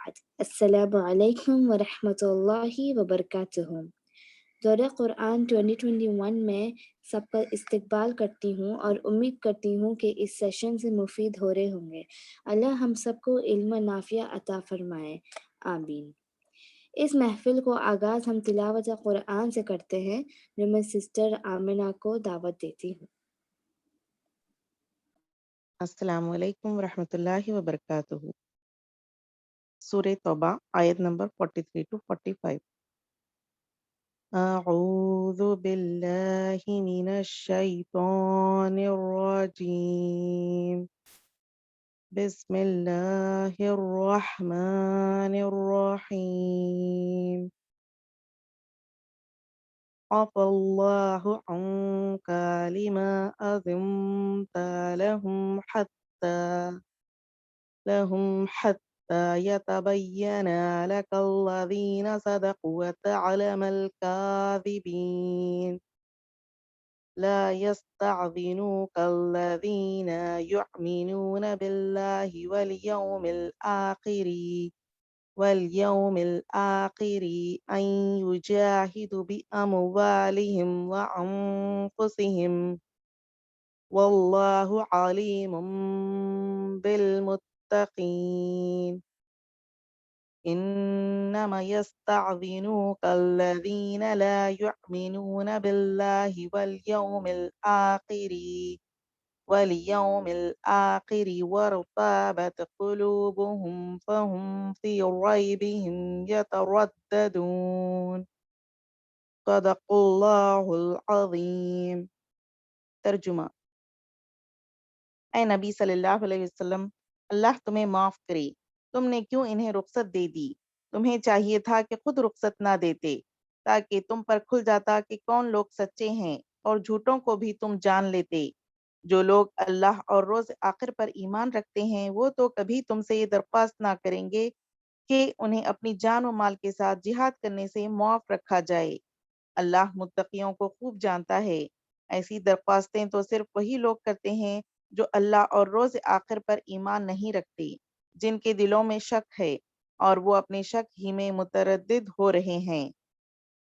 بعد السلام علیکم ورحمۃ اللہ وبرکاتہ۔ دورہ قرآن 2021 میں سب کا استقبال کرتی ہوں اور امید کرتی ہوں کہ اس سیشن سے مفید ہو رہے ہوں گے۔ اللہ ہم سب کو علم نافع عطا فرمائے، آمین۔ اس محفل کو آغاز ہم تلاوت قرآن سے کرتے ہیں، جو میں سسٹر آمنہ کو دعوت دیتی ہوں۔ السلام علیکم ورحمۃ اللہ وبرکاتہ۔ سورہ توبہ آیت نمبر 43 to 45۔ اعوذ باللہ من الشیطان الرجیم، بسم اللہ الرحمن الرحیم۔ عفا اللہ عنک لما أذنت لهم حتى يتبين لك الذين صدقوا وتعلم الكاذبين. لا يستأذنك الذين يؤمنون بالله واليوم الآخر أن يجاهدوا بأموالهم وأنفسهم والله عليم بالمتقين. إنما يستأذنك الذين لا يؤمنون بالله واليوم الآخر وارتابت قلوبهم فهم في ريبهم يترددون. صدق اللہ العظیم۔ ترجمہ۔ اے نبی صلی اللہ علیہ وسلم، اللہ تمہیں معاف کرے، تم نے کیوں انہیں رخصت دے دی؟ تمہیں چاہیے تھا کہ خود رخصت نہ دیتے، تاکہ تم پر کھل جاتا کہ کون لوگ سچے ہیں، اور جھوٹوں کو بھی تم جان لیتے۔ جو لوگ اللہ اور روز آخر پر ایمان رکھتے ہیں، وہ تو کبھی تم سے یہ درخواست نہ کریں گے کہ انہیں اپنی جان و مال کے ساتھ جہاد کرنے سے معاف رکھا جائے۔ اللہ متقیوں کو خوب جانتا ہے۔ ایسی درخواستیں تو صرف وہی لوگ کرتے ہیں جو اللہ اور روز آخر پر ایمان نہیں رکھتے، جن کے دلوں میں شک ہے اور وہ اپنے شک ہی میں متردد ہو رہے ہیں۔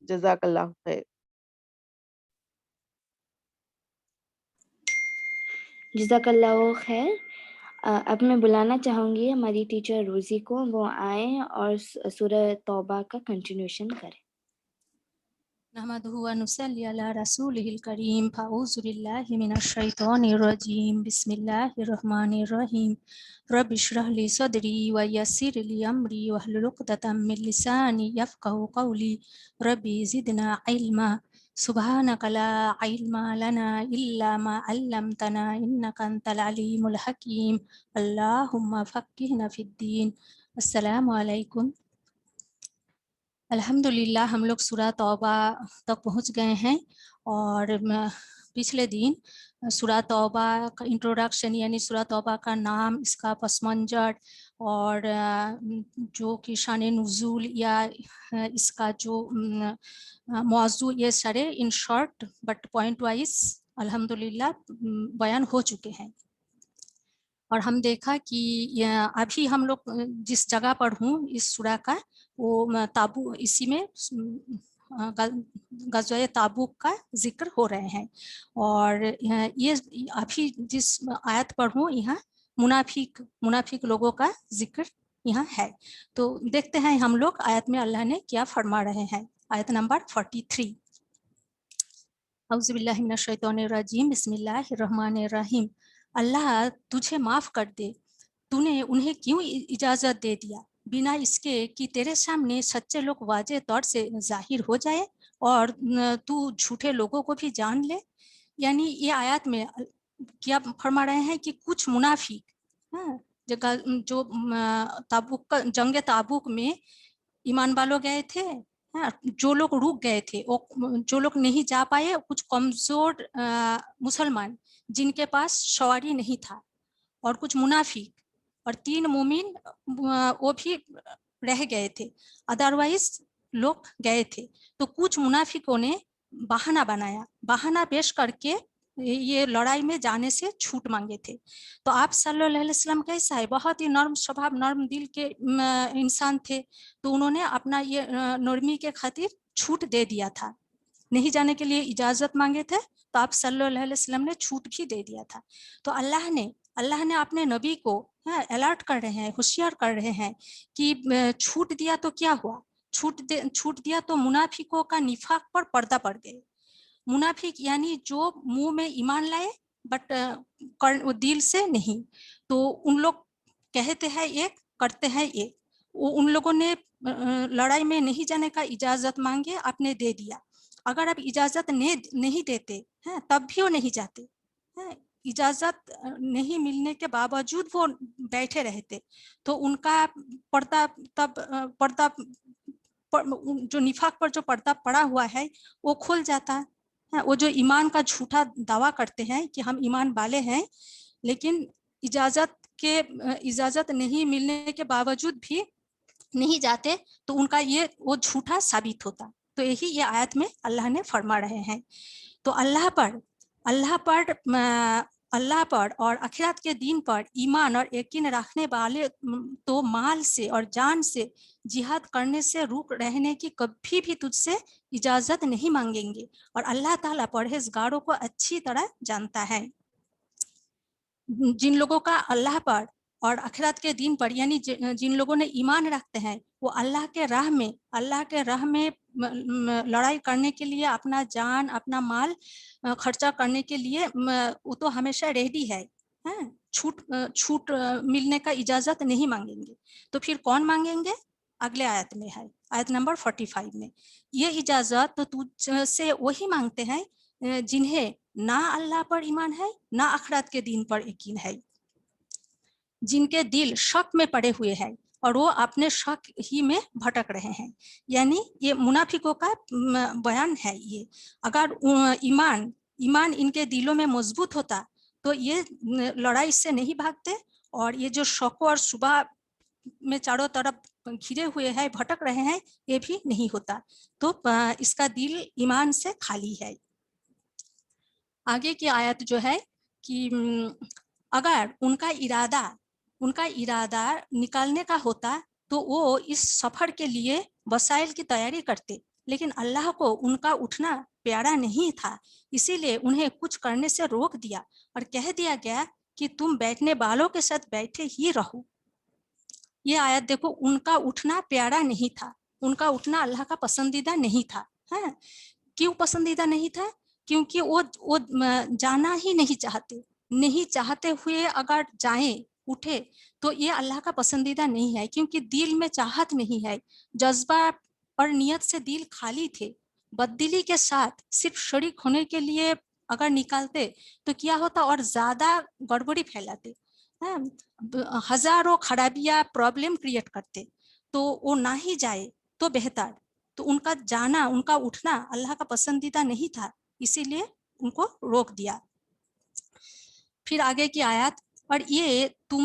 جزاک اللہ خیر۔ جزاک اللہ خیر۔ اب میں بلانا چاہوں گی ہماری ٹیچر روزی کو، وہ آئیں اور سورہ توبہ کا کنٹینیوشن کریں۔ نحمده ونصلي على رسوله الكريم، فأعوذ بالله من الشيطان الرجيم، بسم الله الرحمن الرحيم، رب اشرح لي صدري ويسر لي أمري واحلل عقدة من لساني يفقهوا قولي، ربي زدنا علما، سبحانك لا علم لنا إلا ما علمتنا إنك أنت العليم الحكيم، اللهم فقهنا في الدين۔ السلام علیکم۔ الحمدللہ ہم لوگ سورہ توبہ تک پہنچ گئے ہیں، اور پچھلے دن سورہ توبہ کا انٹروڈکشن، یعنی سورہ توبہ کا نام، اس کا پس منظر، اور جو کہ شان نزول یا اس کا جو موضوع، یہ سارے in short but point wise الحمدللہ بیان ہو چکے ہیں۔ اور ہم دیکھا کہ ابھی ہم لوگ جس جگہ پر ہوں اس سورہ کا، وہ تابو، اسی میں غزوہ تابوک کا ذکر ہو رہے ہیں، اور یہ ابھی جس آیت پر ہوں یہاں منافق لوگوں کا ذکر یہاں ہے۔ تو دیکھتے ہیں ہم لوگ آیت میں اللہ نے کیا فرما رہے ہیں۔ آیت نمبر 43۔ اعوذ باللہ من الشیطان الرجیم، بسم اللہ الرحمن الرحیم۔ اللہ تجھے معاف کر دے، تو نے انہیں کیوں اجازت دے دیا، بنا اس کے کہ تیرے سامنے سچے لوگ واضح طور سے ظاہر ہو جائے اور تو جھوٹے لوگوں کو بھی جان لے۔ یعنی یہ آیات میں کیا فرما رہے ہیں کہ کچھ منافق جو جنگ تابوک میں ایمان والوں گئے تھے، جو لوگ رک گئے تھے، جو لوگ نہیں جا پائے، کچھ کمزور مسلمان جن کے پاس سواری نہیں تھا، اور کچھ منافق، اور 3 مومن وہ بھی رہ گئے تھے، ادروائز لوگ گئے تھے۔ تو کچھ منافقوں نے بہانہ بنایا، بہانہ پیش کر کے ये लड़ाई में जाने से छूट मांगे थे। तो आप सल्लल्लाहु अलैहि वसल्लम कैसा है, बहुत ही नर्म स्वभाव नर्म दिल के इंसान थे, तो उन्होंने अपना ये नरमी के खातिर छूट दे दिया था, नहीं जाने के लिए इजाजत मांगे थे, तो आप सल्लल्लाहु अलैहि वसल्लम ने छूट भी दे दिया था। तो अल्लाह ने अपने नबी को अलर्ट कर रहे हैं, होशियार कर रहे हैं कि छूट दिया तो क्या हुआ, छूट दिया तो मुनाफिकों का निफाक पर पर्दा पड़ गए। मुनाफिक यानी जो मुंह में ईमान लाए बट दिल से नहीं, तो उन लोग कहते हैं एक, करते हैं एक। उन लोगों ने लड़ाई में नहीं जाने का इजाजत मांगे, आपने दे दिया। अगर आप इजाजत नहीं देते हैं तब भी वो नहीं जाते हैं, इजाजत नहीं मिलने के बावजूद वो बैठे रहते, तो उनका पर्दा तब पर्दा जो निफाक पर जो पर्दा पड़ा हुआ है वो खुल जाता है। वो जो ईमान का झूठा दावा करते हैं कि हम ईमान वाले हैं, लेकिन इजाजत नहीं मिलने के बावजूद भी नहीं जाते, तो उनका ये वो झूठा साबित होता। तो यही ये आयत में अल्लाह ने फरमा रहे हैं। तो अल्लाह पर और आखिरत के दिन पर ईमान और यकीन रखने वाले तो माल से और जान से जिहाद करने से रुक रहने की कभी भी तुझसे इजाजत नहीं मांगेंगे, और अल्लाह ताला परहेजगारों को अच्छी तरह जानता है। जिन लोगों का अल्लाह पर और आखिरत के दिन पर यानी जिन लोगों ने ईमान रखते हैं, वो अल्लाह के राह में लड़ाई करने के लिए अपना जान अपना माल खर्चा करने के लिए वो तो हमेशा रेडी है, छूट मिलने का इजाजत नहीं मांगेंगे। तो फिर कौन मांगेंगे, अगले आयत में है, आयत नंबर 45 में। ये इजाजत तो तुझसे वही मांगते हैं जिन्हें ना अल्लाह पर ईमान है ना आखिरत के दिन पर यकीन है, जिनके दिल शक में पड़े हुए हैं और वो अपने शक ही में भटक रहे हैं। यानी ये मुनाफिकों का बयान है। ये अगर ईमान इनके दिलों में मजबूत होता तो ये लड़ाई से नहीं भागते, और ये जो शक और शुबा में चारों तरफ घिरे हुए हैं भटक रहे हैं, ये भी नहीं होता। तो इसका दिल ईमान से खाली है। आगे की आयत जो है कि अगर उनका इरादा निकालने का होता तो वो इस सफर के लिए वसाइल की तैयारी करते, लेकिन अल्लाह को उनका उठना प्यारा नहीं था, इसीलिए उन्हें कुछ करने से रोक दिया और कह दिया गया कि तुम बैठने वालों के साथ बैठे ही रहो। ये आयत देखो, उनका उठना प्यारा नहीं था, उनका उठना अल्लाह का पसंदीदा नहीं था। है क्यों पसंदीदा नहीं था? क्योंकि वो जाना ही नहीं चाहते हुए अगर जाएं उठे तो ये अल्लाह का पसंदीदा नहीं है, क्योंकि दिल में चाहत नहीं है, जज्बा और नियत से दिल खाली थे। बददिली के साथ सिर्फ शरीक होने के लिए अगर निकालते तो क्या होता, और ज्यादा गड़बड़ी फैलाते, हजारों खराबियां प्रॉब्लम क्रिएट करते। तो वो ना ही जाए तो बेहतर। तो उनका जाना उनका उठना अल्लाह का पसंदीदा नहीं था, इसीलिए उनको रोक दिया। फिर आगे की आयत, और ये तुम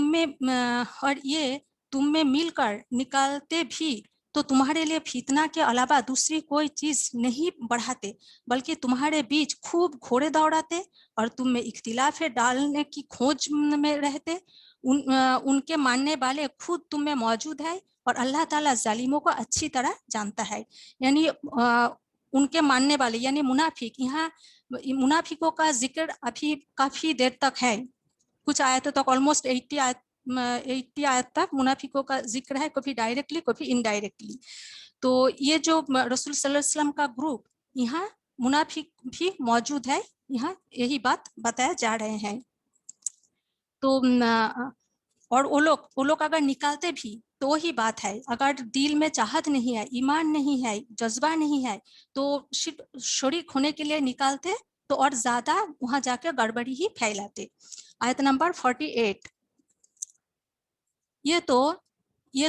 में मिलकर निकालते भी तो तुम्हारे लिए फितना के अलावा दूसरी कोई चीज नहीं बढ़ाते, बल्कि तुम्हारे बीच खूब घोड़े दौड़ाते और तुम में इख्तिलाफ डालने की खोज में रहते। उनके मानने वाले खुद तुम में मौजूद है और अल्लाह ताला जालिमों को अच्छी तरह जानता है। यानी उनके मानने वाले यानी मुनाफिक, यहाँ मुनाफिकों का जिक्र अभी काफी देर तक है, कुछ आयतों तक, ऑलमोस्ट 80 आयत तक मुनाफिकों का जिक्र है, कभी डायरेक्टली कभी इनडायरेक्टली। तो ये जो रसूल सल्लल्लाहु अलैहि वसल्लम का ग्रुप, यहाँ मुनाफिक भी मौजूद है, यहाँ यही बात बताया जा रहे हैं। तो और वो लोग अगर निकालते भी तो ही बात है, अगर दिल में चाहत नहीं है, ईमान नहीं है, जज्बा नहीं है, तो सिर्फ शरीक होने के लिए निकालते तो और ज्यादा वहां जाकर गड़बड़ी ही फैलाते। आयत नंबर 48, ये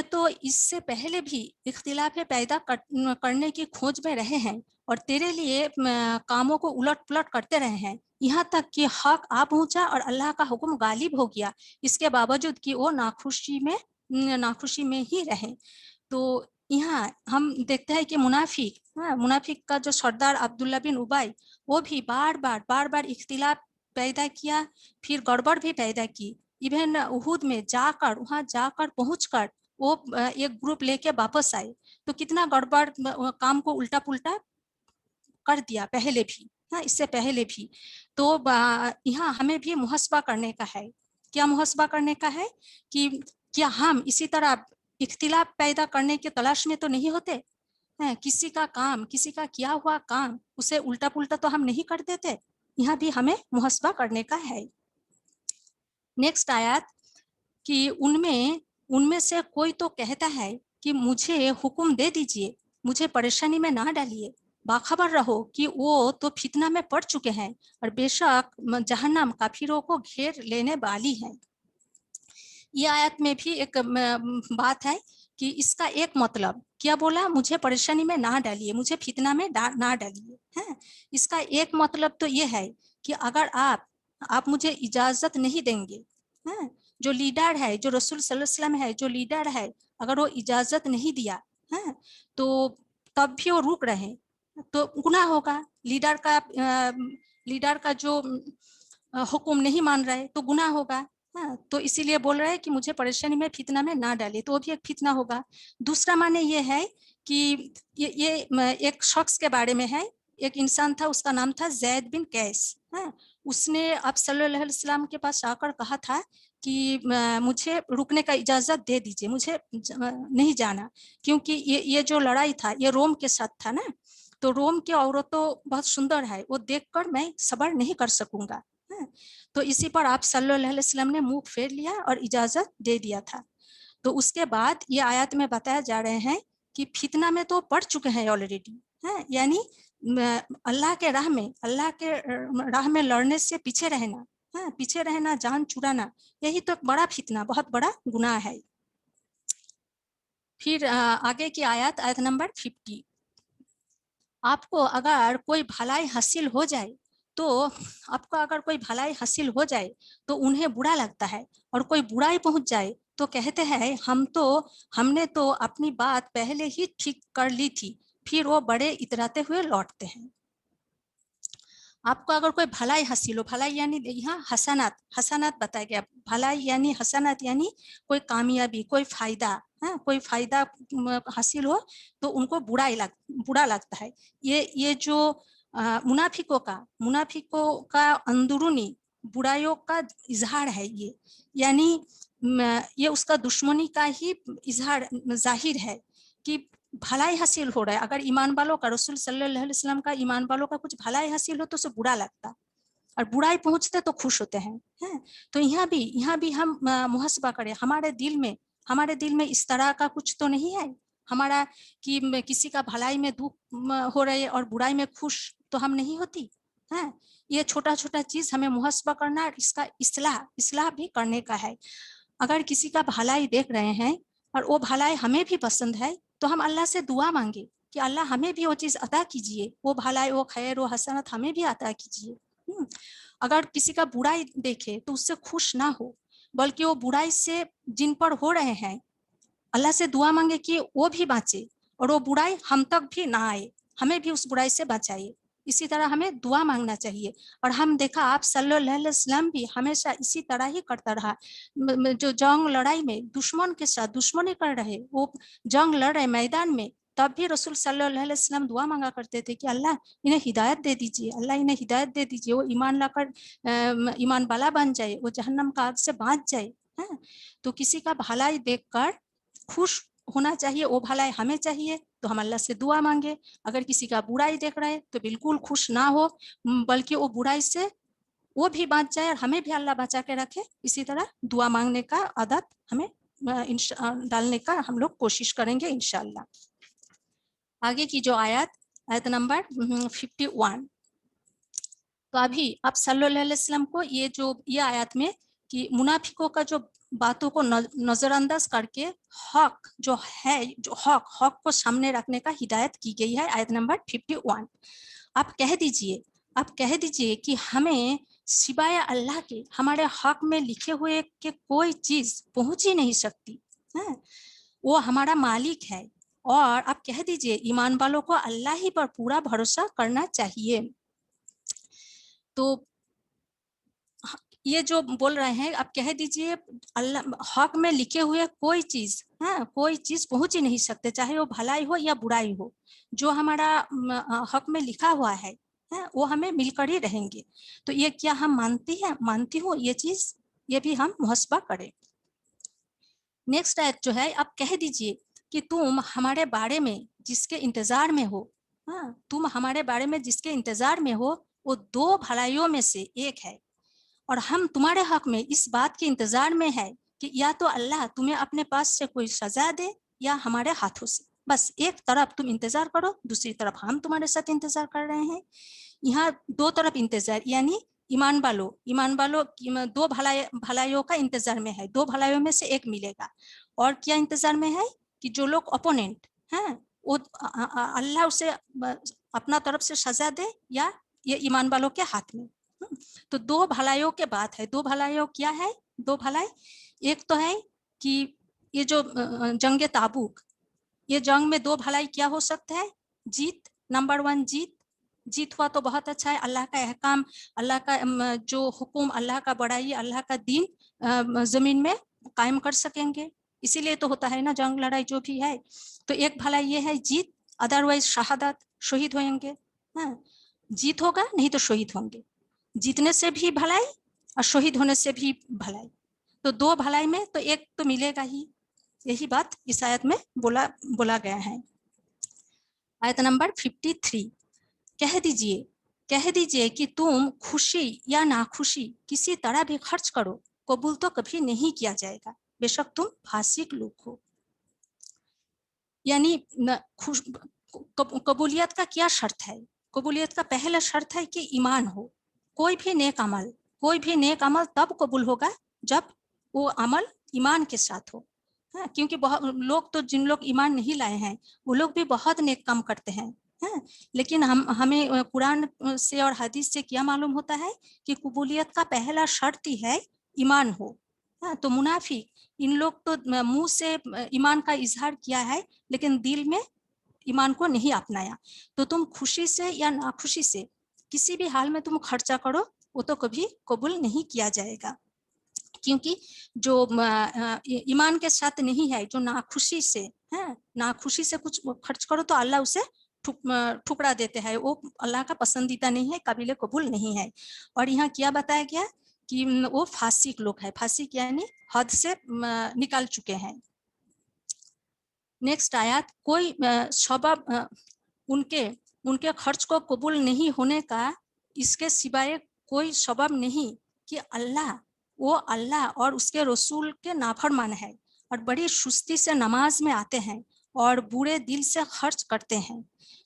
तो इससे पहले भी इख्तिलाफ पैदा करने की खोज में रहे हैं और तेरे लिए कामों को उलट पुलट करते रहे हैं, यहाँ तक कि हक आ पहुंचा और अल्लाह का हुक्म गालिब हो गया, इसके बावजूद कि वो नाखुशी में ही रहे। तो यहाँ हम देखते हैं कि मुनाफिक का जो सरदार अब्दुल्ला बिन उबई, वो भी बार बार इख्तिलाफ पैदा किया, फिर गड़बड़ भी पैदा की। इवन उहुद में जाकर, वहाँ जाकर पहुंचकर वो एक ग्रुप लेके वापस आए, तो कितना गड़बड़ काम को उल्टा पुल्टा कर दिया पहले भी, हाँ, इससे पहले भी। तो यहाँ हमें भी मुहस्बा करने का है। क्या मुहस्बा करने का है कि क्या हम इसी तरह इख्तिलाफ पैदा करने की तलाश में तो नहीं होते हैं? किसी का काम, किसी का किया हुआ काम उसे उल्टा पुल्टा तो हम नहीं कर देते। यहाँ भी हमें मुहस्बा करने का है। नेक्स्ट आयत कि उनमें से कोई तो कहता है कि मुझे हुक्म दे दीजिए, मुझे परेशानी में ना डालिए, बाखबर रहो कि वो तो फितना में पड़ चुके हैं और बेशक जहन्नम काफिरों को घेर लेने वाली है। ये आयत में भी एक बात है कि इसका एक मतलब क्या बोला, मुझे परेशानी में ना डालिए, मुझे फितना में ना डालिए, है। इसका एक मतलब तो ये है कि अगर आप मुझे इजाजत नहीं देंगे, है, जो लीडर है, जो रसूल सल्लल्लाहु अलैहि वसल्लम है, जो लीडर है, अगर वो इजाजत नहीं दिया, है, तो तब भी वो रुक रहे तो गुनाह होगा। लीडर का जो हुक्म नहीं मान रहे तो गुनाह होगा। हाँ, तो इसीलिए बोल रहे हैं कि मुझे परेशानी में फितना में ना डाले, तो वो भी एक फितना होगा। दूसरा माने ये है कि ये एक शख्स के बारे में है, एक इंसान था, उसका नाम था जैद बिन कैस। हाँ, उसने आप सल्लल्लाहु अलैहि वसल्लम के पास आकर कहा था कि मुझे रुकने का इजाजत दे दीजिए, मुझे नहीं जाना, क्योंकि ये जो लड़ाई था ये रोम के साथ था ना, तो रोम की औरतें बहुत सुंदर है, वो देखकर मैं सब्र नहीं कर सकूंगा। तो इसी पर आप सल्लल्लाहु अलैहि वसल्लम ने मुंह फेर लिया और इजाजत दे दिया था। तो उसके बाद ये आयत में बताया जा रहे हैं कि फितना में तो पड़ चुके हैं ऑलरेडी, है, यानी अल्लाह के राह में लड़ने से पीछे रहना, है, पीछे रहना, जान चुराना, यही तो एक बड़ा फितना, बहुत बड़ा गुनाह है। फिर आगे की आयत नंबर 50। आपको अगर कोई भलाई हासिल हो जाए तो उन्हें बुरा लगता है, और कोई बुराई पहुंच जाए तो कहते हैं हमने तो अपनी बात पहले ही ठीक कर ली थी, फिर वो बड़े इतराते हुए लौटते हैं। आपको अगर कोई भलाई हासिल हो, भलाई यानी यहाँ हसनात बताया गया, भलाई यानी हसनात यानी कोई कामयाबी, कोई फायदा, कोई फायदा हासिल हो तो उनको बुरा लगता है। ये जो मुनाफिकों का अंदरूनी बुराइयों का इजहार है ये, यानी ये उसका दुश्मनी का ही इजहार जाहिर है कि भलाई हासिल हो रहा है। अगर ईमान वालों का, रसूल सल्लल्लाहु अलैहि वसल्लम का, ईमान वालों का कुछ भलाई हासिल हो तो उसे बुरा लगता, और बुराई पहुंचते तो खुश होते हैं, हैं? तो यहाँ भी हम मुहस्बा करें, हमारे दिल में इस तरह का कुछ तो नहीं है हमारा कि किसी का भलाई में दुख हो रहे और बुराई में खुश तो हम नहीं होती, है। ये छोटा छोटा चीज हमें मुहस्बा करना, इसका इस्लाह भी करने का है। अगर किसी का भलाई देख रहे हैं और वो भलाई हमें भी पसंद है तो हम अल्लाह से दुआ मांगे कि अल्लाह हमें भी वो चीज अता कीजिए, वो भलाई, वो खैर, वो हसनत हमें भी अता कीजिए। अगर किसी का बुराई देखे तो उससे खुश ना हो, बल्कि वो बुराई से जिन पर हो रहे हैं अल्लाह से दुआ मांगे कि वो भी बाँचे और वो बुराई हम तक भी ना आए, हमें भी उस बुराई से बचाइए। इसी तरह हमें दुआ मांगना चाहिए। और हम देखा आप सल्लल्लाहु अलैहि वसल्लम भी हमेशा इसी तरह ही करता रहा। जो जंग लड़ाई में दुश्मन के साथ दुश्मनी कर रहे, वो जंग लड़ रहे मैदान में, तब भी रसूल सल्लल्लाहु अलैहि वसल्लम दुआ मांगा करते थे कि अल्लाह इन्हें हिदायत दे दीजिए, अल्लाह इन्हें हिदायत दे दीजिए, वो ईमान लाकर ईमान वाला बन जाए, वो जहन्नम का आग से बाँच जाए। तो किसी का भलाई देखकर खुश होना चाहिए, वो भलाई हमें चाहिए तो हम अल्लाह से दुआ मांगे। अगर किसी का बुराई देख रहे हैं तो बिल्कुल खुश ना हो, बल्कि वो बुराई से वो भी बच जाए और हमें भी अल्लाह बचा के रखे। इसी तरह दुआ मांगने का आदत हमें डालने का हम लोग कोशिश करेंगे इंशाअल्लाह। आगे की जो आयत नंबर 51। तो अभी आप सल्लल्लाहु अलैहि वसल्लम को ये आयत में कि मुनाफिकों का जो बातों को नजरअंदाज करके जो हक को सामने रखने का हिदायत की गई है। आयत नंबर 51। आप कह दीजिए कि हमें सिवाय अल्लाह के हमारे हक में लिखे हुए के कोई चीज पहुंच ही नहीं सकती है, वो हमारा मालिक है। और आप कह दीजिए ईमान वालों को अल्लाह ही पर पूरा भरोसा करना चाहिए। तो ये जो बोल रहे हैं, आप कह दीजिए अल्लाह हक में लिखे हुए कोई चीज, हाँ, कोई चीज पहुंच ही नहीं सकते, चाहे वो भलाई हो या बुराई हो, जो हमारा हक में लिखा हुआ है, वो हमें मिलकर ही रहेंगे। तो ये क्या हम मानती हूँ ये चीज, ये भी हम मुहस्बा करें। नेक्स्ट आयत जो है, आप कह दीजिए कि तुम हमारे बारे में जिसके इंतजार में हो, हाँ, तुम हमारे बारे में जिसके इंतजार में हो वो दो भलाइयों में से एक है, और हम तुम्हारे हक में इस बात के इंतजार में है कि या तो अल्लाह तुम्हें अपने पास से कोई सजा दे या हमारे हाथों से। बस एक तरफ तुम इंतजार करो, दूसरी तरफ हम तुम्हारे साथ इंतजार कर रहे हैं। यहाँ दो तरफ इंतजार, यानी ईमान वालों दो भलाइयों का इंतजार में है, दो भलाइयों में से एक मिलेगा। और क्या इंतजार में है कि जो लोग अपोनेंट हैं वो अल्लाह उसे अपना तरफ से सजा दे या ये ईमान वालों के हाथ में। तो दो भलाइयों के बात है। दो भलाइयों क्या है? दो भलाई, एक तो है कि ये जो जंग ताबूक, ये जंग में दो भलाई क्या हो सकते हैं? जीत, नंबर 1 जीत हुआ तो बहुत अच्छा है। अल्लाह का अहकाम, अल्लाह का जो हुक्म, अल्लाह का बड़ाई, अल्लाह का दीन जमीन में कायम कर सकेंगे, इसीलिए तो होता है ना जंग लड़ाई जो भी है। तो एक भलाई ये है जीत, अदरवाइज शहादत, शहीद होंगे। हाँ, जीत होगा नहीं तो शहीद होंगे, जीतने से भी भलाई और शहीद होने से भी भलाई। तो दो भलाई में तो एक तो मिलेगा ही, यही बात इस आयत में बोला गया है। आयत नंबर 53, कह दीजिए कि तुम खुशी या नाखुशी किसी तरह भी खर्च करो, कबूल तो कभी नहीं किया जाएगा, बेशक तुम फासिक लोग हो। यानी कबूलियत का क्या शर्त है? कबूलियत का पहला शर्त है कि ईमान हो। कोई भी नेक अमल तब कबूल होगा जब वो अमल ईमान के साथ हो। हाँ, क्योंकि बहुत लोग तो जिन लोग ईमान नहीं लाए हैं वो लोग भी बहुत नेक काम करते हैं। हाँ, लेकिन हमें कुरान से और हदीस से क्या मालूम होता है कि कबूलियत का पहला शर्त ही है ईमान हो। हाँ, तो मुनाफिक इन लोग तो मुंह से ईमान का इजहार किया है लेकिन दिल में ईमान को नहीं अपनाया। तो तुम खुशी से या नाखुशी से किसी भी हाल में तुम खर्चा करो, वो तो कभी कबूल नहीं किया जाएगा, क्योंकि जो ईमान के साथ नहीं है, जो नाखुशी से है, नाखुशी से कुछ खर्च करो तो अल्लाह उसे ठुकरा देते हैं, वो अल्लाह का पसंदीदा नहीं है, काबिल कबूल नहीं है। और यहाँ क्या बताया गया कि वो फासिक लोग है। फासिक यानी हद से निकाल चुके हैं। नेक्स्ट आयत, कोई सबब उनके खर्च को कबूल नहीं होने का इसके सिवाय कोई सबब नहीं कि वो अल्लाह और उसके रसूल के नाफरमान है और बड़ी सुस्ती से नमाज में आते हैं और बुरे दिल से खर्च करते हैं।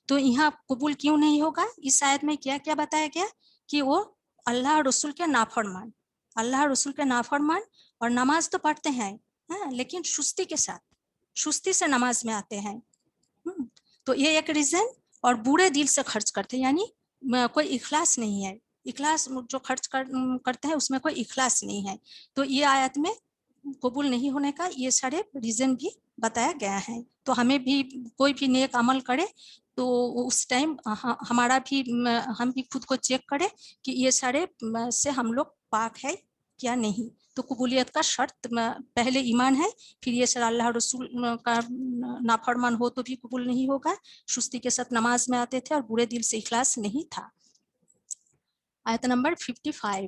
तो यहाँ कबूल क्यों नहीं होगा? इस आयत में क्या क्या बताया गया कि वो अल्लाह रसूल के नाफरमान और नमाज तो पढ़ते हैं, हाँ, लेकिन सुस्ती से नमाज में आते हैं। तो ये एक रीजन। और बुरे दिल से खर्च करते हैं, यानी कोई इखलास नहीं है। इखलास जो खर्च करते हैं उसमें कोई इखलास नहीं है। तो ये आयत में कबूल नहीं होने का ये सारे रीजन भी बताया गया है। तो हमें भी कोई भी नेक अमल करे तो उस टाइम हम भी खुद को चेक करें कि ये सारे से हम लोग पाक है क्या नहीं। तो कबूलियत का शर्त पहले ईमान है, फिर ये सर अल्लाह रसूल का नाफरमान हो तो भी कबूल नहीं होगा, सुस्ती के साथ नमाज में आते थे और बुरे दिल से इखलास नहीं था। आयत नंबर 55,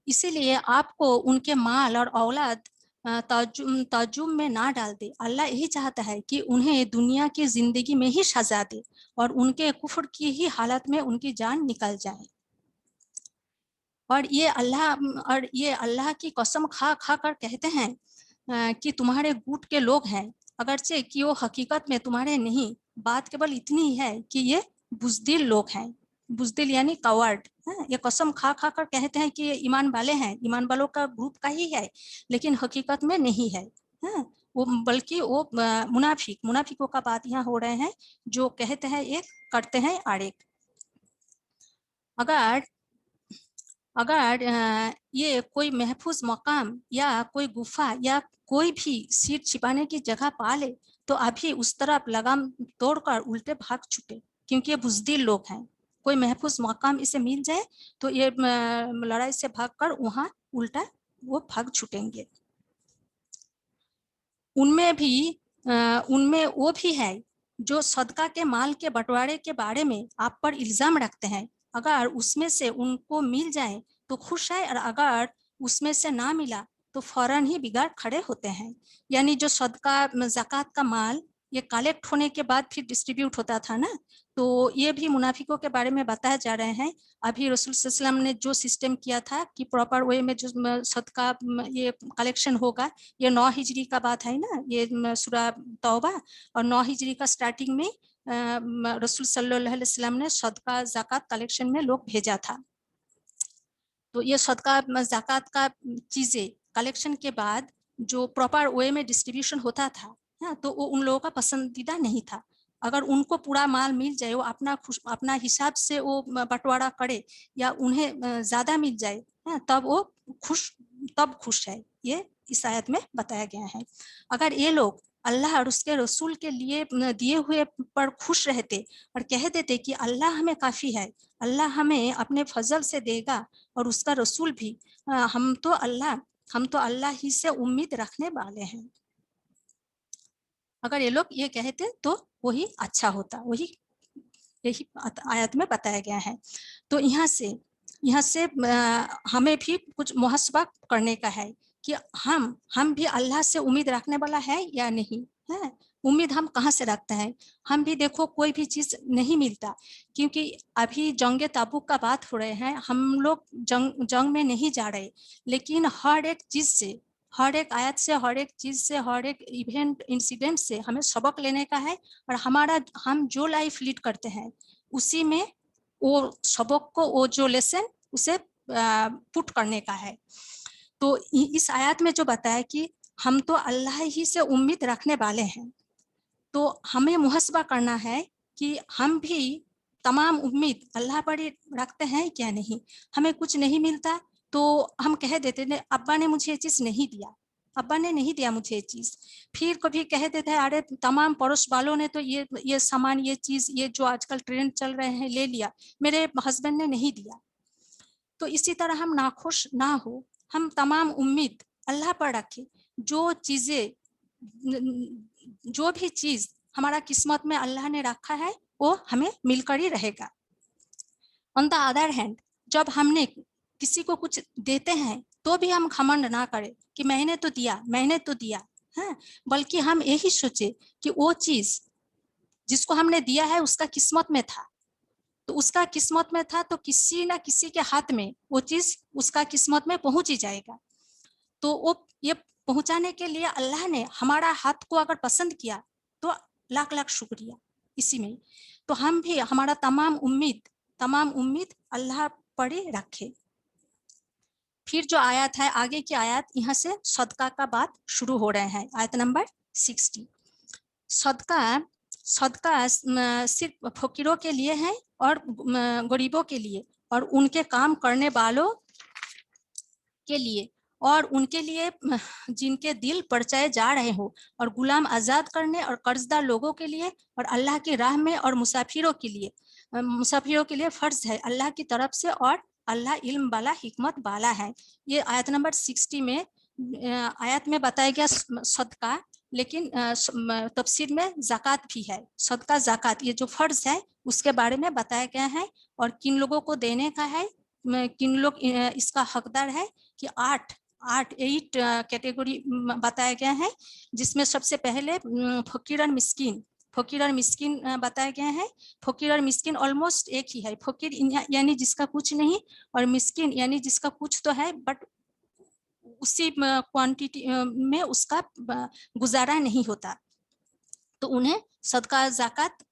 इसीलिए आपको उनके माल और औलाद ताजुब में ना डाल दे। अल्लाह यही चाहता है कि उन्हें दुनिया की जिंदगी में ही सजा दे और उनके कुफ्र की ही हालत में उनकी जान निकल जाए। और ये अल्लाह की कसम खा कर कहते हैं कि तुम्हारे गुट के लोग हैं, अगरचे कि वो हकीकत में तुम्हारे नहीं। बात केवल इतनी ही है कि ये बुज़दिल लोग हैं। बुज़दिल यानी कवर्ड। ये कसम खा कर कहते हैं कि ये ईमान वाले हैं, ईमान वालों का ग्रुप का ही है, लेकिन हकीकत में नहीं है। वो बल्कि वो मुनाफिकों का बात यहाँ हो रहे हैं, जो कहते हैं एक, करते हैं आरेक। अगर ये कोई महफूज मकाम या कोई गुफा या कोई भी सिर छिपाने की जगह पा ले तो अभी उस तरफ लगाम तोड़कर उल्टे भाग छूटे, क्योंकि ये बुज़दिल लोग हैं। कोई महफूज मकाम इसे मिल जाए तो ये लड़ाई से भागकर वहाँ उल्टा वो भाग छूटेंगे। उनमें वो भी है जो सदका के माल के बंटवारे के बारे में आप पर इल्जाम रखते हैं। अगर उसमें से उनको मिल जाए तो खुश है, और अगर उसमें से ना मिला तो फौरन ही बिगाड़ खड़े होते हैं। यानी जो सदका ज़कात का माल ये कलेक्ट होने के बाद फिर डिस्ट्रीब्यूट होता था ना, तो ये भी मुनाफिकों के बारे में बताया जा रहे हैं। अभी रसूल सल्लल्लाहु अलैहि वसल्लम ने जो सिस्टम किया था कि प्रॉपर वे में जो सदका ये कलेक्शन होगा, ये 9 हिजरी का बात है ना, ये सूरा तौबा, और 9 हिजरी का स्टार्टिंग में रसूल सल्लल्लाहु अलैहि वसल्लम ने सदका ज़कात कलेक्शन में लोग भेजा था। तो ये सदका ज़कात का चीज़ें कलेक्शन के बाद जो प्रॉपर वे में डिस्ट्रीब्यूशन होता था, तो वो उन लोगों का पसंदीदा नहीं था। अगर उनको पूरा माल मिल जाए, वो अपना हिसाब से वो बंटवारा करे या उन्हें ज़्यादा मिल जाए, तब वो खुश है। ये इस आयत में बताया गया है। अगर ये लोग अल्लाह और उसके रसूल के लिए दिए हुए पर खुश रहते और कह देते कि अल्लाह हमें काफ़ी है, अल्लाह हमें अपने फजल से देगा और उसका रसूल भी, हम तो अल्लाह ही से उम्मीद रखने वाले हैं। अगर ये लोग ये कहते तो वही अच्छा होता, वही यही आयत में बताया गया है। तो यहाँ से हमें भी कुछ मुहस्बा करने का है कि हम भी अल्लाह से उम्मीद रखने वाला है या नहीं है। उम्मीद हम कहाँ से रखते हैं? हम भी देखो कोई भी चीज़ नहीं मिलता, क्योंकि अभी जंग तबूक का बात हो रहे हैं, हम लोग जंग में नहीं जा रहे, लेकिन हर एक चीज़ से, हर एक आयत से, हर एक चीज़ से, हर एक इवेंट इंसिडेंट से हमें सबक लेने का है, और हम जो लाइफ लीड करते हैं उसी में वो सबक को, वो जो लेसन उसे पुट करने का है। तो इस आयत में जो बताया कि हम तो अल्लाह ही से उम्मीद रखने वाले हैं, तो हमें मुहस्बा करना है कि हम भी तमाम उम्मीद अल्लाह पर ही रखते हैं क्या नहीं। हमें कुछ नहीं मिलता तो हम कह देते हैं अब्बा ने मुझे ये चीज़ नहीं दिया, अब्बा ने नहीं दिया मुझे ये चीज़। फिर कभी कह देते हैं अरे तमाम पड़ोस वालों ने तो ये सामान, ये चीज़, ये जो आजकल ट्रेंड चल रहे हैं ले लिया, मेरे हस्बैंड ने नहीं दिया। तो इसी तरह हम नाखुश ना हो, हम तमाम उम्मीद अल्लाह पर रखें। जो भी चीज़ हमारा किस्मत में अल्लाह ने रखा है वो हमें मिलकर ही रहेगा। ऑन द अदर हैंड, जब हमने किसी को कुछ देते हैं तो भी हम घमंड ना करें कि मैंने तो दिया है, बल्कि हम यही सोचे कि वो चीज़ जिसको हमने दिया है उसका किस्मत में था, तो उसका किस्मत में था तो किसी ना किसी के हाथ में वो चीज़ उसका किस्मत में पहुंच ही जाएगा। तो वो ये पहुंचाने के लिए अल्लाह ने हमारा हाथ को अगर पसंद किया तो लाख लाख शुक्रिया इसी में। तो हम भी हमारा तमाम उम्मीद अल्लाह पर ही रखें। फिर जो आयत है, आगे की आयत, यहाँ से सदका का बात शुरू हो रहे हैं। आयत नंबर 60। सदका सिर्फ फकीरों के लिए है और गरीबों के लिए और उनके काम करने वालों के लिए, और उनके लिए जिनके दिल परचाए जा रहे हो, और गुलाम आज़ाद करने और कर्जदार लोगों के लिए, और अल्लाह की राह में और मुसाफिरों के लिए फ़र्ज है अल्लाह की तरफ से, और अल्लाह इल्म वाला, हिकमत वाला है। ये आयत नंबर 60 में आयत में बताया गया सदका, लेकिन तफसीर में ज़कात भी है। सदका ज़कात ये जो फ़र्ज है उसके बारे में बताया गया है, और किन लोगों को देने का है, किन लोग इसका हकदार है, कि 8 कैटेगरी बताया गया है, जिसमें सबसे पहले फकीर और मिस्किन बताया गया है। फकीर और मिस्किन ऑलमोस्ट एक ही है। फकीर यानी जिसका कुछ नहीं, और मिस्किन यानी जिसका कुछ तो है बट उसी क्वांटिटी में उसका गुजारा नहीं होता, तो उन्हें सदका ज़कात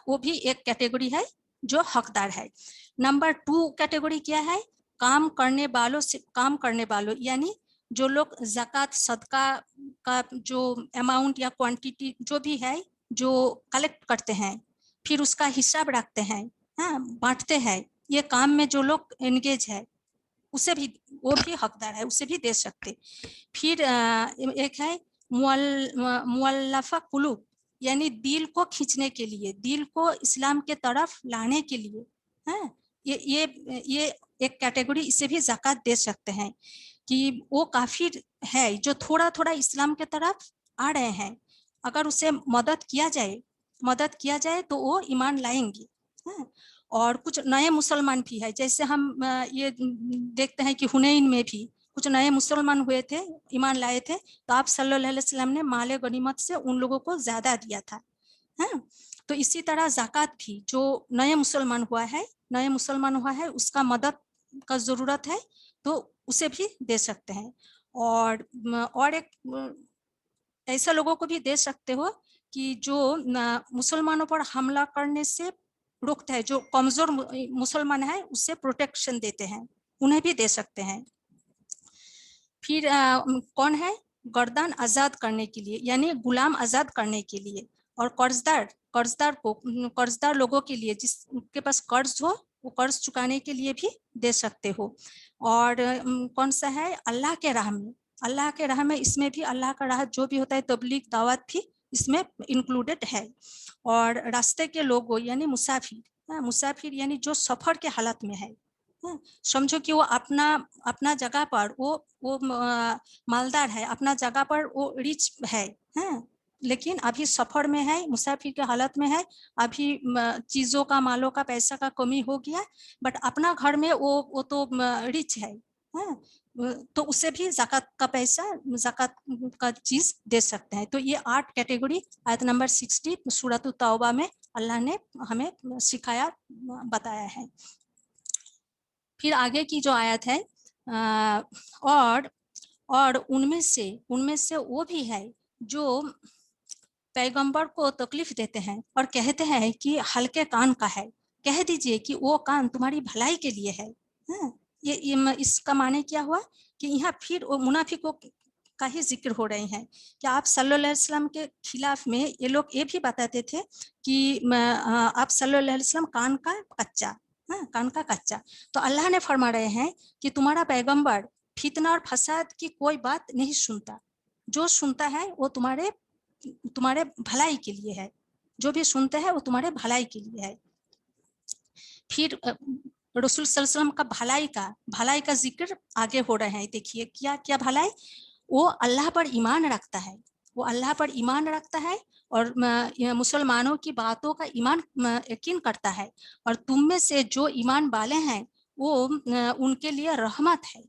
वो भी एक कैटेगरी है जो हकदार है। नंबर 2 कैटेगरी क्या है? काम करने वालों यानी जो लोग ज़कात सदका का जो अमाउंट या क्वांटिटी जो भी है जो कलेक्ट करते हैं, फिर उसका हिसाब रखते हैं, बांटते हैं, ये काम में जो लोग एंगेज है उसे भी, वो भी हकदार है, उसे भी दे सकते। फिर एक है मुअल्लफ़ा कुलूब, यानी दिल को खींचने के लिए, दिल को इस्लाम के तरफ लाने के लिए, हैं। ये एक कैटेगरी, इसे भी ज़कात दे सकते हैं कि वो काफिर है जो थोड़ा थोड़ा इस्लाम के तरफ आ रहे हैं, अगर उसे मदद किया जाए तो वो ईमान लाएंगे। और कुछ नए मुसलमान भी है, जैसे हम ये देखते हैं कि हुनैन में भी कुछ नए मुसलमान हुए थे, ईमान लाए थे, तो आप सल्लल्लाहु अलैहि वसल्लम ने माले गनीमत से उन लोगों को ज्यादा दिया था। तो इसी तरह ज़कात भी जो नए मुसलमान हुआ है उसका मदद का जरूरत है तो उसे भी दे सकते हैं। और एक ऐसे लोगों को भी दे सकते हो कि जो मुसलमानों पर हमला करने से रोकते हैं, जो कमजोर मुसलमान है उससे प्रोटेक्शन देते हैं, उन्हें भी दे सकते हैं। फिर कौन है, गर्दन आजाद करने के लिए यानी गुलाम आजाद करने के लिए, और कर्जदार लोगों के लिए जिसके पास कर्ज हो वो कर्ज चुकाने के लिए भी दे सकते हो। और कौन सा है, अल्लाह के राह में इसमें भी अल्लाह का राह जो भी होता है तबलीग दावत भी इसमें इंक्लूडेड है। और रास्ते के लोगों यानी मुसाफिर यानी जो सफर के हालत में है, समझो कि वो अपना जगह पर वो मालदार है, अपना जगह पर वो रिच है, लेकिन अभी सफर में है, मुसाफिर के हालत में है, अभी चीजों का मालों का पैसा का कमी हो गया, बट अपना घर में वो तो रिच है, तो उसे भी ज़कात का पैसा, ज़कात का चीज दे सकते हैं। तो ये 8 कैटेगरी आयत नंबर 60 सूरत तौबा में अल्लाह ने हमें सिखाया, बताया है। फिर आगे की जो आयत है, और उनमें से वो भी है जो पैगंबर को तकलीफ देते हैं और कहते हैं कि हल्के कान का है, कह दीजिए कि वो कान तुम्हारी भलाई के लिए है। ये इसका माने क्या हुआ कि यहाँ फिर वो मुनाफिकों का ही जिक्र हो रहे हैं कि आप सल्लल्लाहु अलैहि वसल्लम के खिलाफ में ये लोग ये भी बताते थे कि आप सल्लल्लाहु अलैहि वसल्लम कान का कच्चा। तो अल्लाह ने फरमा रहे हैं कि तुम्हारा पैगंबर फितना और फसाद की कोई बात नहीं सुनता, जो सुनता है वो तुम्हारे भलाई के लिए है, जो भी सुनते हैं वो तुम्हारे भलाई के लिए है। फिर रसूल सल्लल्लाहु अलैहि वसल्लम का भलाई का जिक्र आगे हो रहे हैं। देखिए क्या क्या भलाई, वो अल्लाह पर ईमान रखता है और मुसलमानों की बातों का यकीन करता है, और तुम में से जो ईमान वाले हैं वो उनके लिए रहमत है,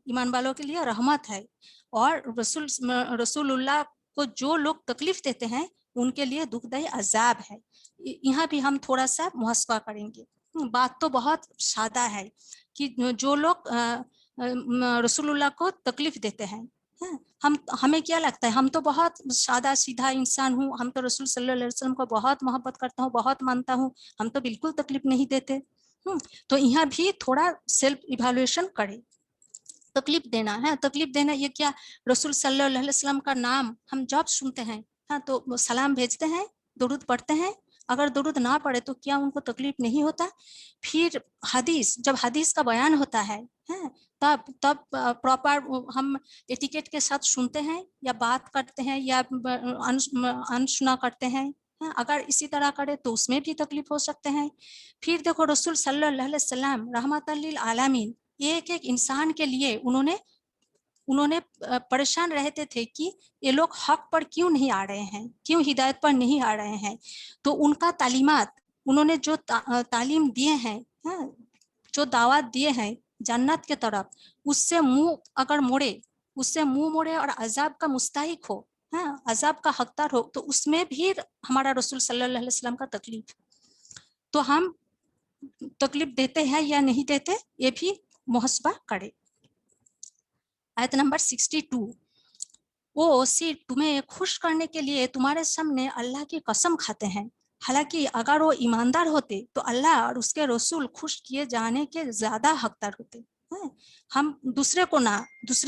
ईमान वालों के लिए रहमत है। और रसूलुल्लाह को जो लोग तकलीफ देते हैं उनके लिए दुखदायी अजाब है। यहाँ भी हम थोड़ा सा मुहस्सा करेंगे। बात तो बहुत सादा है कि जो लोग रसूलुल्लाह को तकलीफ देते हैं, हमें क्या लगता है, हम तो बहुत सादा सीधा इंसान हूँ, हम तो रसूल सल्लल्लाहु अलैहि वसल्लम को बहुत मोहब्बत करता हूँ, बहुत मानता हूँ, हम तो बिल्कुल तकलीफ नहीं देते। तो यहाँ भी थोड़ा सेल्फ इवैल्यूएशन करें। तकलीफ देना ये क्या, रसूल सल्लल्लाहु अलैहि वसल्लम का नाम हम जब सुनते हैं तो सलाम भेजते हैं, दुरूद पढ़ते हैं, अगर दुरूद ना पढ़े तो क्या उनको तकलीफ नहीं होता? फिर जब हदीस का बयान होता है तब प्रॉपर हम एटिकेट के साथ सुनते हैं या बात करते हैं या अनसुना करते हैं, अगर इसी तरह करे तो उसमें भी तकलीफ हो सकते हैं। फिर देखो रसूल सल्लल्लाहु अलैहि वसल्लम रहमतल लिल आलमीन, एक इंसान के लिए उन्होंने परेशान रहते थे कि ये लोग हक पर क्यों नहीं आ रहे हैं, क्यों हिदायत पर नहीं आ रहे हैं। तो उनका तालीमात, उन्होंने जो तालीम दिए हैं, जो दावत दिए हैं जन्नत के तरफ, उससे मुंह अगर मोड़े और अजाब का मुस्तहिक हो, अजाब का हकदार हो, तो उसमें भी हमारा रसूल सल्लल्लाहु अलैहि वसल्लम का तकलीफ, तो हम तकलीफ देते हैं या नहीं देते ये भी मुहस्बा करें। आयत नंबर 62, वो सिर्फ तुम्हें खुश करने के लिए तुम्हारे सामने अल्लाह की कसम खाते हैं, हालांकि अगर वो ईमानदार होते तो अल्लाह और उसके रसूल खुश किए जाने के ज्यादा हकदार होते। हम दूसरे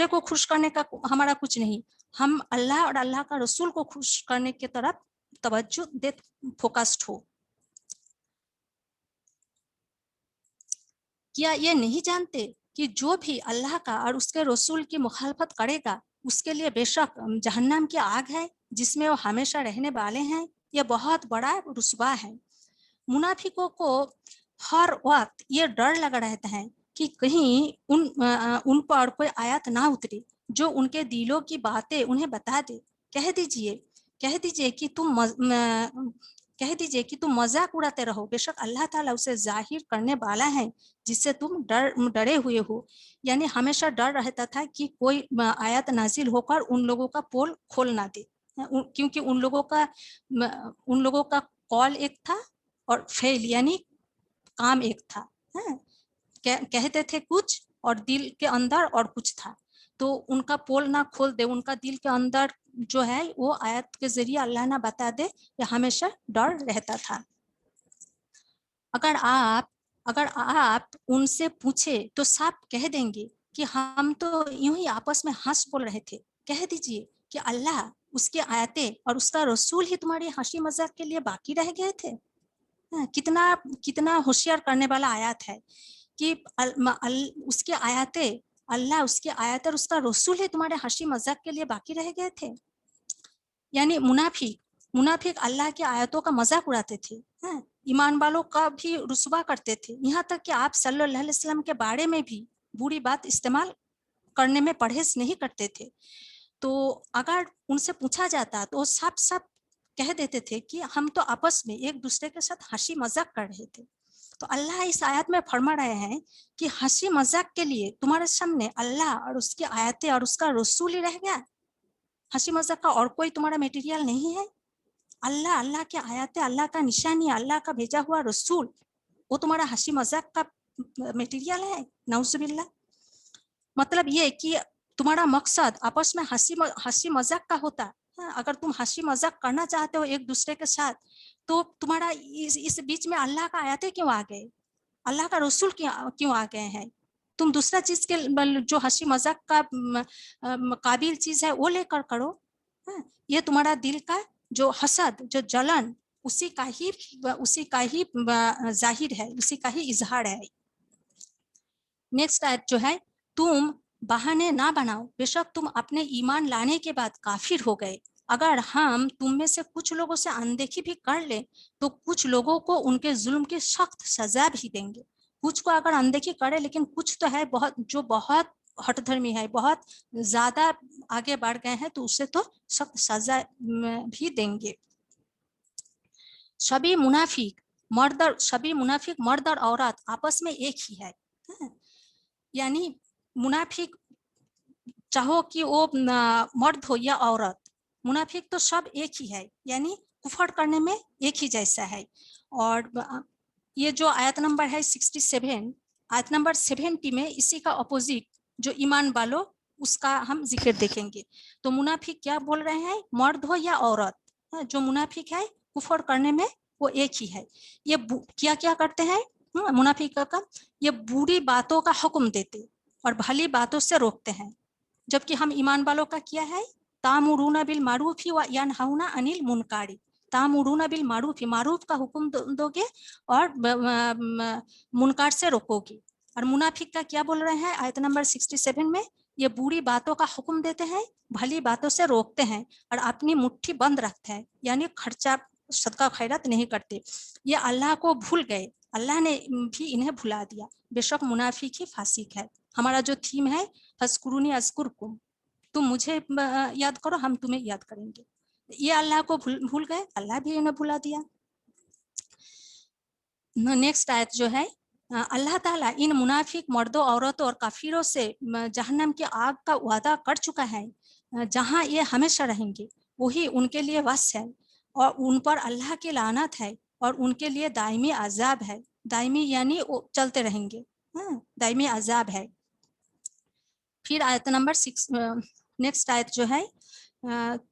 को खुश करने का हमारा कुछ नहीं, हम अल्लाह और अल्लाह का रसूल को खुश करने की तरफ तवज्जो दे, फोकस्ड हो। क्या ये नहीं जानते कि जो भी अल्लाह का और उसके रसूल की मुखालफत करेगा उसके लिए बेशक जहन्नम की आग है जिसमें वो हमेशा रहने वाले हैं, यह बहुत बड़ा रुस्वा है। मुनाफिकों को हर वक्त ये डर लगा रहता है कि कहीं उन पर कोई आयत ना उतरे जो उनके दिलों की बातें उन्हें बता दे। कह दीजिए कि कह दीजिए कि तुम मजाक उड़ाते रहो, बेशक अल्लाह ताला उसे जाहिर करने वाला है जिससे तुम डरे हुए हो। यानी हमेशा डर रहता था कि कोई आयत नाजिल होकर उन लोगों का पोल खोल ना दे, क्योंकि उन लोगों का कॉल एक था और फेल यानी काम एक था। कहते थे कुछ और दिल के अंदर और कुछ था, तो उनका पोल ना खोल दे, उनका दिल के अंदर जो है वो आयत के जरिए अल्लाह ना बता दे, ये हमेशा डर रहता था। अगर आप उनसे पूछे तो साफ कह देंगे कि हम तो यूं ही आपस में हंस बोल रहे थे। कह दीजिए कि अल्लाह, उसकी आयतें और उसका रसूल ही तुम्हारी हंसी मजाक के लिए बाकी रह गए थे। कितना कितना होशियार करने वाला आयत है कि उसके आयतें, अल्लाह उसके आयत और उसका रसूल ही तुम्हारे हंसी मजाक के लिए बाकी रह गए थे। यानी मुनाफिक अल्लाह की आयतों का मजाक उड़ाते थे, ईमान वालों का भी रुसवा करते थे, यहाँ तक कि आप सल्लल्लाहु अलैहि वसल्लम के बारे में भी बुरी बात इस्तेमाल करने में परहेज नहीं करते थे। तो अगर उनसे पूछा जाता तो साफ साफ कह देते थे कि हम तो आपस में एक दूसरे के साथ हंसी मजाक कर रहे थे। तो अल्लाह इस आयत में फरमा रहे हैं कि हंसी मजाक के लिए तुम्हारे सामने अल्लाह और उसकी आयतें और उसका रसूल ही रह गया, हंसी मजाक का और कोई तुम्हारा मटेरियल नहीं है। अल्लाह की आयतें, अल्लाह का निशानी, अल्लाह का भेजा हुआ रसूल, वो तुम्हारा हंसी मजाक का मटेरियल है। नाउजुबिल्लाह। मतलब ये कि तुम्हारा मकसद आपस में हंसी मजाक का होता, अगर तुम हंसी मजाक करना चाहते हो एक दूसरे के साथ, तो तुम्हारा इस बीच में अल्लाह का आयतें क्यों आ गए, अल्लाह का रसूल क्यों आ गए हैं? तुम दूसरा चीज के जो हंसी मजाक का काबिल चीज है वो लेकर करो। ये तुम्हारा दिल का जो हसद, जो जलन, उसी का ही जाहिर है, उसी का ही इजहार है। नेक्स्ट आयत जो है, तुम बहाने ना बनाओ, बेशक तुम अपने ईमान लाने के बाद काफिर हो गए। अगर हम तुम में से कुछ लोगों से अनदेखी भी कर ले तो कुछ लोगों को उनके जुल्म की सख्त सजा भी देंगे। कुछ को अगर अनदेखी करे, लेकिन कुछ तो है बहुत हठधर्मी है, बहुत ज्यादा आगे बढ़ गए हैं, तो उसे तो सख्त सजा भी देंगे। सभी मुनाफिक मर्द और औरत आपस में एक ही है। यानी मुनाफिक चाहो कि वो मर्द हो या औरत, मुनाफिक तो सब एक ही है, यानी कुफर करने में एक ही जैसा है। और ये जो आयत नंबर है 67, आयत नंबर 70 में इसी का अपोजिट जो ईमान वालों, उसका हम जिक्र देखेंगे। तो मुनाफिक क्या बोल रहे हैं, मर्द हो या औरत, जो मुनाफिक है कुफर करने में वो एक ही है। ये क्या क्या करते हैं मुनाफिक का, ये बुरी बातों का हुक्म देते और भली बातों से रोकते हैं। जबकि हम ईमान वालों का क्या है, तामुरूना बिल मारूफी व यनहाउना अनिल मुनकारी। तामुरूना बिल मारूफी, मारूफ का हुक्म दोगे और मुनकार से रोकोगे। और मुनाफिक का क्या बोल रहे हैं आयत नंबर 67 में, ये बुरी बातों का हुक्म देते हैं, भली बातों से रोकते हैं और अपनी मुट्ठी बंद रखते हैं, यानी खर्चा सदका खैरत नहीं करते। ये अल्लाह को भूल गए, अल्लाह ने भी इन्हें भुला दिया, बेशक मुनाफिक ही फासिक है। हमारा जो थीम है फस्कुरूनी अज़कुरकुम, तुम मुझे याद करो हम तुम्हें याद करेंगे। ये अल्लाह को भूल गए, अल्लाह भी इन्हें भुला दिया। नेक्स्ट आयत जो है, अल्लाह ताला इन मुनाफिक मर्दों, औरतों और काफिरों से जहन्नम की आग का वादा कर चुका है, जहां ये हमेशा रहेंगे, वही उनके लिए वस है और उन पर अल्लाह की लानत है और उनके लिए दायमी अजाब है। दायमी यानी वो चलते रहेंगे, दायमी अजाब है। फिर आयत नंबर 6, नेक्स्ट आयत जो है,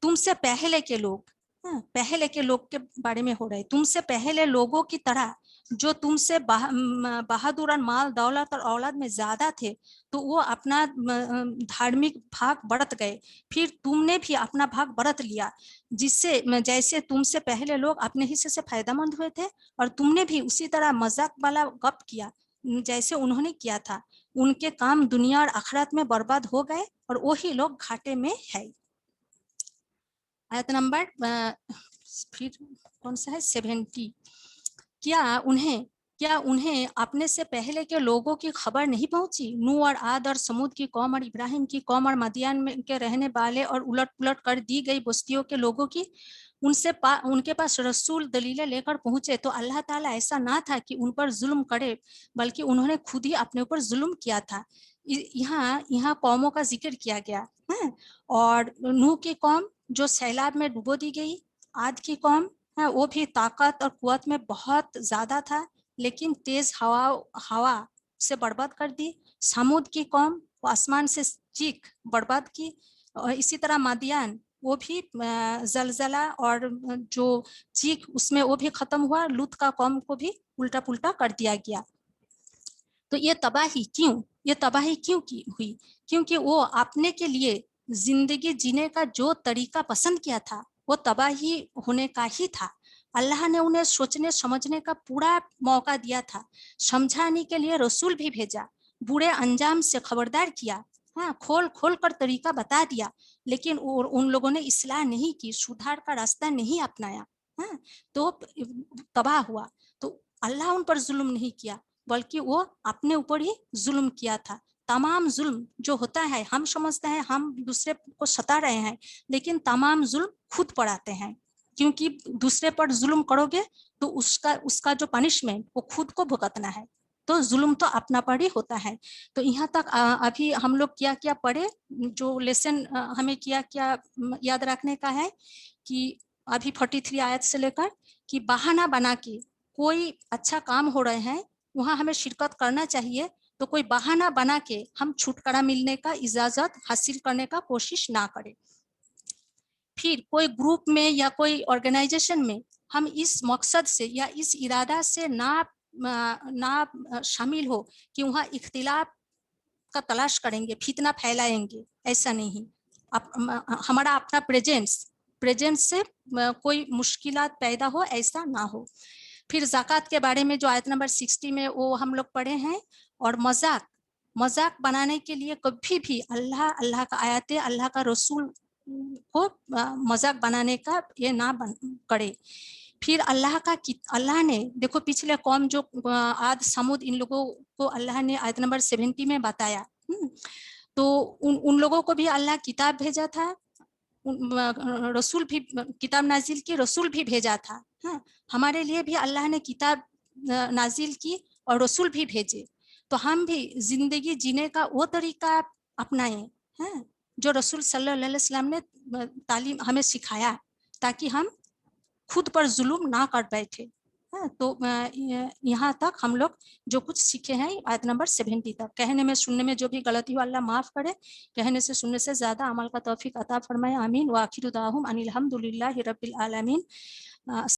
तुमसे पहले के लोग, पहले के लोग के बारे में हो रहा है, तुमसे पहले लोगों की तरह जो तुमसे बहादुर और माल दौलत और औलाद में ज्यादा थे, तो वो अपना धार्मिक भाग बढ़त गए, फिर तुमने भी अपना भाग बढ़त लिया, जिससे जैसे तुमसे पहले लोग अपने हिस्से से फायदेमंद हुए थे और तुमने भी उसी तरह मजाक वाला गप किया जैसे उन्होंने किया था। उनके काम दुनिया और आखिरत में बर्बाद हो गए और वही लोग घाटे में है। आयत नंबर फिर कौन सा है 70, क्या उन्हें क्या उन्हें अपने से पहले के लोगों की खबर नहीं पहुंची? नूह और आद और समूद की कौम और इब्राहिम की कौम और मदियान में के रहने वाले और उलट पुलट कर दी गई बस्तियों के लोगों की? उनके पास रसूल दलीलें लेकर पहुंचे तो अल्लाह ताला ऐसा ना था कि उन पर जुल्म करे, बल्कि उन्होंने खुद ही अपने ऊपर जुल्म किया था। यहाँ कौमों का जिक्र किया गया है। और नूह की कौम जो सैलाब में डुबो दी गई, आद की कौम है वो भी ताकत और कुव्वत में बहुत ज्यादा था लेकिन तेज हवा से बर्बाद कर दी। समूद की कौम वो आसमान से चीख बर्बाद की। और इसी तरह मादियान वो भी जलजला और जो चीख उसमें वो भी खत्म हुआ। लूत का कौम को भी उल्टा पुल्टा कर दिया गया। तो ये तबाही क्यों की हुई? क्योंकि वो अपने के लिए जिंदगी जीने का जो तरीका पसंद किया था वो तबाही होने का ही था। अल्लाह ने उन्हें सोचने समझने का पूरा मौका दिया था, समझाने के लिए रसूल भी भेजा, बुरे अंजाम से खबरदार किया, हाँ खोल खोल कर तरीका बता दिया, लेकिन उन लोगों ने इस्लाह नहीं की, सुधार का रास्ता नहीं अपनाया, हाँ तो तबाह हुआ। तो अल्लाह उन पर जुल्म नहीं किया बल्कि वो अपने ऊपर ही जुल्म किया था। तमाम जुल्म जो होता है हम समझते हैं हम दूसरे को सता रहे हैं, लेकिन तमाम जुल्म खुद पर आते हैं, क्योंकि दूसरे पर जुल्म करोगे तो उसका जो पनिशमेंट वो खुद को भुगतना है। तो जुल्म तो अपना पर ही होता है। तो यहाँ तक अभी हम लोग क्या क्या पढ़े, जो लेसन हमें क्या क्या याद रखने का है कि अभी 43 आयत से लेकर कि बहाना बना के कोई अच्छा काम हो रहे हैं वहां हमें शिरकत करना चाहिए, तो कोई बहाना बना के हम छुटकारा मिलने का इजाजत हासिल करने का कोशिश ना करें। फिर कोई ग्रुप में या कोई ऑर्गेनाइजेशन में हम इस मकसद से या इस इरादा से ना शामिल हो कि वहाँ इख्तिलाफ का तलाश करेंगे, फितना फैलाएंगे, ऐसा नहीं। हमारा अपना प्रेजेंस से कोई मुश्किलात पैदा हो ऐसा ना हो। फिर ज़कात के बारे में जो आयत नंबर 60 में वो हम लोग पढ़े हैं। और मजाक बनाने के लिए कभी भी अल्लाह का आयतें, अल्लाह का रसूल को मजाक बनाने का ये ना करे। फिर अल्लाह ने देखो पिछले कौम जो आद समूद इन लोगों को अल्लाह ने आयत नंबर 70 में बताया। तो उन लोगों को भी अल्लाह किताब भेजा था, रसूल भी किताब नाजिल की, रसूल भी भेजा था। हाँ हमारे लिए भी अल्लाह ने किताब नाजिल की और रसूल भी भेजे। तो हम भी जिंदगी जीने का वो तरीका अपनाएं, हाँ जो रसूल सल्लल्लाहु अलैहि वसल्लम ने तालीम हमें सिखाया, ताकि हम खुद पर जुल्म ना कर बैठे। हाँ तो यहाँ तक हम लोग जो कुछ सीखे हैं आयत नंबर 70 तक। कहने में सुनने में जो भी गलती हो अल्लाह माफ करे, कहने से सुनने से ज्यादा अमल का तौफीक अता फरमाए। आमीन। व आखिर दाहुम अनिल हम्दुलिल्लाहि रब्बिल आलमीन।